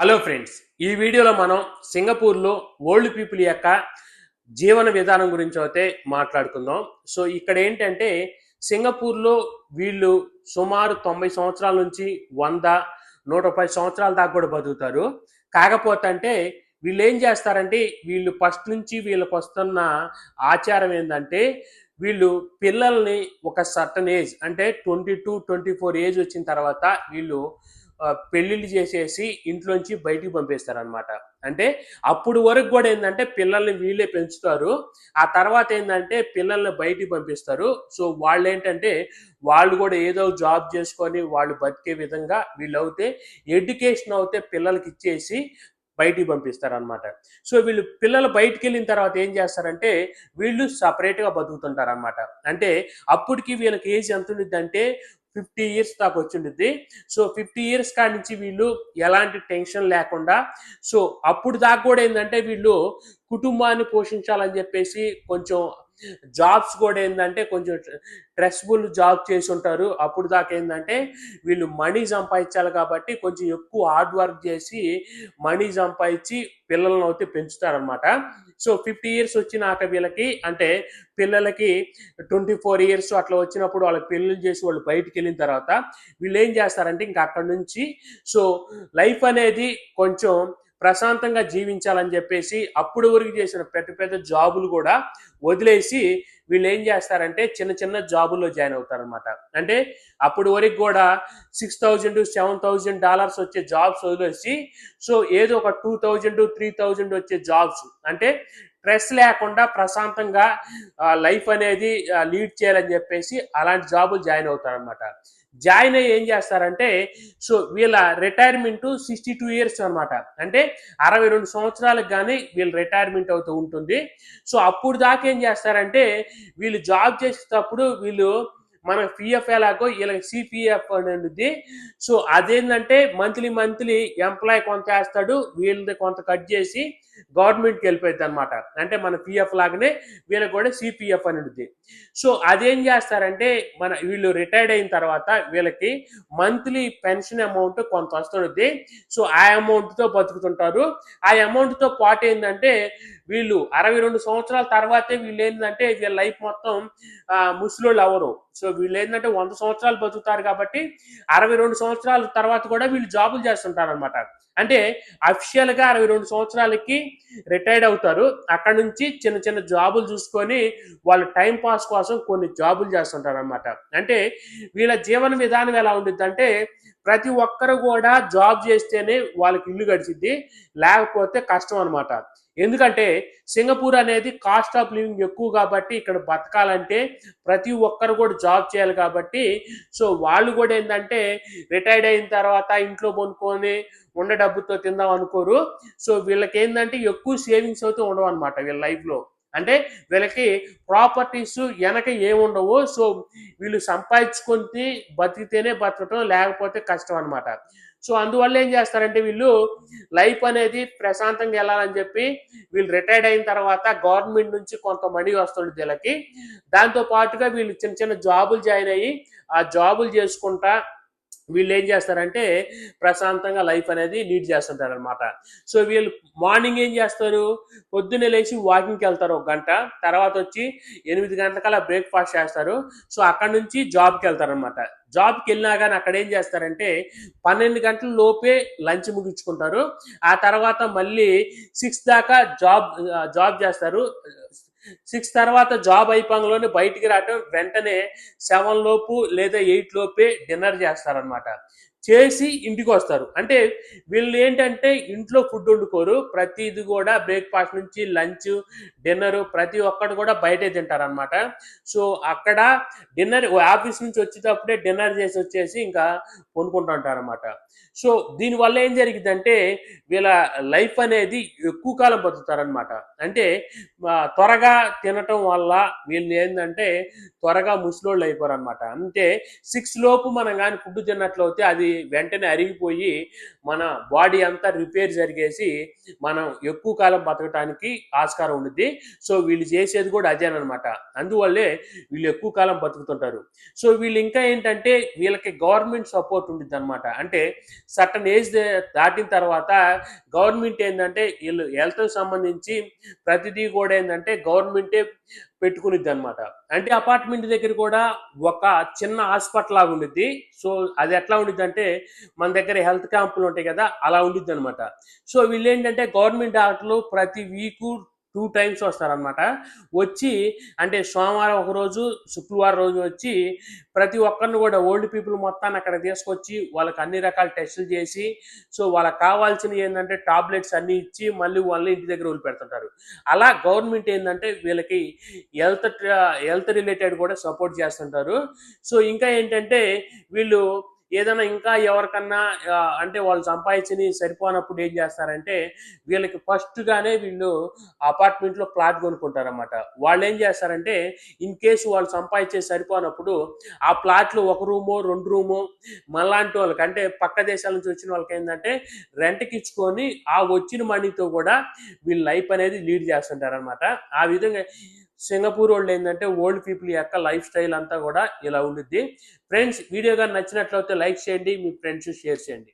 Hello friends, ఈ వీడియోలో మనం సింగపూర్లో ఓల్డ్ పీపుల్ యొక్క జీవన విధానం గురించి అయితే మాట్లాడుకుందాం. సో ఇక్కడ ఏంటంటే సింగపూర్లో వీళ్ళు సుమారు 90 సంవత్సరాల నుంచి 100, 110 సంవత్సరాల దాకా కూడా బతుకుతారు. కాకపోతే అంటే వీళ్ళు ఏం చేస్తారంటే వీళ్ళు ఫస్ట్ నుంచి వీళ్ళకి వస్తున్న ఆచారం ఏంటంటే వీళ్ళు పిల్లల్ని ఒక సర్టన్ ఏజ్ అంటే 22, 24 ఏజ్ వచ్చిన తర్వాత వీళ్ళు పెళ్ళిళ్ళు చేసేసి ఇంట్లోంచి బయటికి పంపిస్తారనమాట. అంటే అప్పుడు వరకు కూడా ఏంటంటే పిల్లల్ని వీళ్ళే పెంచుతారు. ఆ తర్వాత ఏంటంటే పిల్లల్ని బయటికి పంపిస్తారు. సో వాళ్ళు ఏంటంటే వాళ్ళు కూడా ఏదో జాబ్ చేసుకొని వాళ్ళు బతికే విధంగా వీళ్ళు అవుతే ఎడ్యుకేషన్ అవుతే పిల్లలకి ఇచ్చేసి బయటికి పంపిస్తారనమాట. సో వీళ్ళు పిల్లలు బయటికి వెళ్ళిన తర్వాత ఏం చేస్తారంటే వీళ్ళు సపరేట్గా బతుకుతుంటారనమాట. అంటే అప్పటికి వీళ్ళకి ఏజ్ ఎంత ఉండిద్దంటే 50 ఇయర్స్ దాకా వచ్చిండిద్ది. సో 50 ఇయర్స్ కాడి నుంచి వీళ్ళు ఎలాంటి టెన్షన్ లేకుండా సో అప్పుడు దాకా కూడా ఏంటంటే వీళ్ళు కుటుంబాన్ని పోషించాలని చెప్పేసి కొంచెం జాబ్స్ కూడా ఏంటంటే కొంచెం స్ట్రెస్ఫుల్ జాబ్ చేసి ఉంటారు. అప్పుడు దాకా ఏంటంటే వీళ్ళు మనీ సంపాదించాలి కాబట్టి కొంచెం ఎక్కువ హార్డ్ వర్క్ చేసి మనీ సంపాదించి పిల్లలను అయితే పెంచుతారనమాట. సో 50 ఇయర్స్ వచ్చినాక వీళ్ళకి అంటే పిల్లలకి 24 ఇయర్స్ అట్లా వచ్చినప్పుడు వాళ్ళకి పెళ్ళిళ్ళు చేసి వాళ్ళు బయటికి వెళ్ళిన తర్వాత వీళ్ళు ఏం చేస్తారంటే ఇంకా అక్కడ నుంచి సో లైఫ్ అనేది కొంచెం ప్రశాంతంగా జీవించాలని చెప్పేసి అప్పుడు వరకు చేసిన పెద్ద పెద్ద జాబులు కూడా వదిలేసి వీళ్ళు ఏం చేస్తారంటే చిన్న చిన్న జాబుల్లో జాయిన్ అవుతారనమాట. అంటే అప్పుడు వరకు కూడా $6,000 $7,000 వచ్చే జాబ్స్ వదిలేసి సో ఏదో ఒక 2,000 3,000 వచ్చే జాబ్స్ అంటే స్ట్రెస్ లేకుండా ప్రశాంతంగా లైఫ్ అనేది లీడ్ చేయాలని చెప్పేసి అలాంటి జాబులు జాయిన్ అవుతారనమాట. జాయిన్ అయ్యి ఏం చేస్తారంటే సో వీళ్ళ రిటైర్మెంట్ 62 ఇయర్స్ అనమాట. అంటే 62 సంవత్సరాలకు కానీ వీళ్ళ రిటైర్మెంట్ అవుతూ ఉంటుంది. సో అప్పుడు దాకా ఏం చేస్తారంటే వీళ్ళు జాబ్ చేసేటప్పుడు వీళ్ళు మన పిఎఫ్ ఎలాగో వీళ్ళకి సిపిఎఫ్ అనేది సో అదేంటంటే మంత్లీ ఎంప్లాయ్ కొంత వేస్తాడు, వీళ్ళది కొంత కట్ చేసి గవర్నమెంట్కి వెళ్ళిపోయింది అనమాట. అంటే మన పిఎఫ్ లాగానే వీళ్ళకి కూడా సిపిఎఫ్ అనేది. సో అదేం చేస్తారంటే మన వీళ్ళు రిటైర్డ్ అయిన తర్వాత వీళ్ళకి మంత్లీ పెన్షన్ అమౌంట్ కొంత వస్తుంది. సో ఆ అమౌంట్తో బతుకుతుంటారు. ఆ అమౌంట్తో పాటు ఏంటంటే వీళ్ళు 62 సంవత్సరాల తర్వాతే వీళ్ళు ఏంటంటే వీళ్ళ లైఫ్ మొత్తం ముసలోళ్ళు అవ్వరు. సో వీళ్ళు ఏంటంటే 100 సంవత్సరాలు బతుకుతారు కాబట్టి 62 సంవత్సరాల తర్వాత కూడా వీళ్ళు జాబులు చేస్తుంటారు అనమాట. అంటే అఫిషియల్ గా 62 సంవత్సరాలకి రిటైర్డ్ అవుతారు. అక్కడ నుంచి చిన్న చిన్న జాబులు చూసుకొని వాళ్ళ టైం పాస్ కోసం కొన్ని జాబులు చేస్తుంటారు అనమాట. అంటే వీళ్ళ జీవన విధానం ఎలా ఉండిద్ది అంటే ప్రతి ఒక్కరు కూడా జాబ్ చేస్తేనే వాళ్ళకి ఇల్లు గడిచిద్ది, లేకపోతే కష్టం అనమాట. ఎందుకంటే సింగపూర్ అనేది కాస్ట్ ఆఫ్ లివింగ్ ఎక్కువ కాబట్టి ఇక్కడ బతకాలంటే ప్రతి ఒక్కరు కూడా జాబ్ చేయాలి కాబట్టి సో వాళ్ళు కూడా ఏంటంటే రిటైర్డ్ అయిన తర్వాత ఇంట్లో కొనుక్కొని ఉన్న డబ్బుతో తిందాం అనుకోరు. సో వీళ్ళకి ఏంటంటే ఎక్కువ సేవింగ్స్ అయితే ఉండవు అనమాట వీళ్ళ లైఫ్లో. అంటే వీళ్ళకి ప్రాపర్టీస్ వెనక ఏముండవు. సో వీళ్ళు సంపాదించుకొని బతికితేనే బతకటం, లేకపోతే కష్టం అనమాట. సో అందువల్ల ఏం చేస్తారంటే వీళ్ళు లైఫ్ అనేది ప్రశాంతంగా వెళ్ళాలని చెప్పి వీళ్ళు రిటైర్డ్ అయిన తర్వాత గవర్నమెంట్ నుంచి కొంత మనీ వస్తుంది వీళ్ళకి. దాంతో పాటుగా వీళ్ళు చిన్న చిన్న జాబులు జాయిన్ అయ్యి ఆ జాబులు చేసుకుంటా వీళ్ళు ఏం చేస్తారంటే ప్రశాంతంగా లైఫ్ అనేది లీడ్ చేస్తుంటారు అనమాట. సో వీళ్ళు మార్నింగ్ ఏం చేస్తారు, పొద్దున్నే లేచి వాకింగ్కి వెళ్తారు 1 గంట, తర్వాత వచ్చి 8 గంటలకల్లా బ్రేక్ఫాస్ట్ చేస్తారు. సో అక్కడ నుంచి జాబ్కి వెళ్తారు అనమాట. జాబ్కి వెళ్ళినా కానీ అక్కడ ఏం చేస్తారంటే 12 గంటల లోపే లంచ్ ముగించుకుంటారు. ఆ తర్వాత మళ్ళీ 6 దాకా జాబ్ చేస్తారు. 6 తర్వాత జాబ్ అయిపోగానే బయటికి రావటం, వెంటనే 7 లోపు లేదా 8 లోపే డిన్నర్ చేస్తారనమాట. చేసి ఇంటికి వస్తారు. అంటే వీళ్ళు ఏంటంటే ఇంట్లో ఫుడ్ వండుకోరు, ప్రతిది కూడా బ్రేక్ఫాస్ట్ నుంచి లంచ్ డిన్నర్ ప్రతి ఒక్కటి కూడా బయటే తింటారనమాట. సో అక్కడ డిన్నర్ ఆఫీస్ నుంచి వచ్చేటప్పుడే డిన్నర్ చేసి వచ్చేసి ఇంకా కొనుక్కుంటూ ఉంటారనమాట. సో దీనివల్ల ఏం జరిగిందంటే వీళ్ళ లైఫ్ అనేది ఎక్కువ కాలం బతుకుతారనమాట. అంటే త్వరగా తినటం వల్ల వీళ్ళు ఏంటంటే త్వరగా ముసలోళ్ళు అయిపోరు అనమాట. అంటే 6 లోపు మనం కానీ ఫుడ్ తిన్నట్లయితే అది అది వెంటనే అరిగిపోయి మన బాడీ అంతా రిపేర్ జరిగేసి మనం ఎక్కువ కాలం బతకడానికి ఆస్కారం ఉంటుంది. సో వీళ్ళు చేసేది కూడా అదేనమాట. అందువల్లే వీళ్ళు ఎక్కువ కాలం బతుకుతుంటారు. సో వీళ్ళు ఇంకా ఏంటంటే వీళ్ళకి గవర్నమెంట్ సపోర్ట్ ఉంటుంది అనమాట. అంటే సర్టన్ ఏజ్ దాటిన తర్వాత గవర్నమెంట్ ఏంటంటే వీళ్ళు హెల్త్ సంబంధించి ప్రతిదీ కూడా ఏంటంటే గవర్నమెంటే పెట్టుకునిద్ది అనమాట. అంటే అపార్ట్మెంట్ దగ్గర కూడా ఒక చిన్న హాస్పిటల్ లాగా ఉండిద్ది. సో అది ఎట్లా ఉండిద్ది అంటే మన దగ్గర హెల్త్ క్యాంపులు ఉంటాయి కదా, అలా ఉండిద్ది అనమాట. సో వీళ్ళు ఏంటంటే గవర్నమెంట్ డాక్టర్లు ప్రతి వీకు 2 టైమ్స్ వస్తారనమాట. వచ్చి అంటే సోమవారం ఒక రోజు, శుక్రవారం రోజు వచ్చి ప్రతి ఒక్కరిని కూడా ఓల్డ్ పీపుల్ మొత్తాన్ని అక్కడ తీసుకొచ్చి వాళ్ళకి అన్ని రకాల టెస్టులు చేసి సో వాళ్ళకి కావాల్సినవి ఏంటంటే టాబ్లెట్స్ అన్నీ ఇచ్చి మళ్ళీ వాళ్ళని ఇంటి దగ్గర వదిలిపెడుతుంటారు. అలా గవర్నమెంట్ ఏంటంటే వీళ్ళకి హెల్త్ రిలేటెడ్ కూడా సపోర్ట్ చేస్తుంటారు. సో ఇంకా ఏంటంటే వీళ్ళు ఏదైనా ఇంకా ఎవరికన్నా అంటే వాళ్ళు సంపాదించి సరిపోనప్పుడు ఏం చేస్తారంటే వీళ్ళకి ఫస్ట్గానే వీళ్ళు అపార్ట్మెంట్లో ప్లాట్ కొనుక్కుంటారన్నమాట. వాళ్ళు ఏం చేస్తారంటే ఇన్ కేసు వాళ్ళు సంపాదించే సరిపోనప్పుడు ఆ ప్లాట్లు ఒక రూమో 2 రూమో మనలాంటి వాళ్ళకి అంటే పక్క దేశాల నుంచి వచ్చిన వాళ్ళకి ఏంటంటే రెంట్కి ఇచ్చుకొని ఆ వచ్చిన మనీతో కూడా వీళ్ళ లైఫ్ అనేది లీడ్ చేస్తుంటారనమాట. ఆ విధంగా సింగపూర్ వాళ్ళు ఏంటంటే ఓల్డ్ పీపుల్ యొక్క లైఫ్ స్టైల్ అంతా కూడా ఇలా ఉండిద్ది. ఫ్రెండ్స్, వీడియో కానీ నచ్చినట్లయితే లైక్ చేయండి, మీ ఫ్రెండ్స్ షేర్ చేయండి.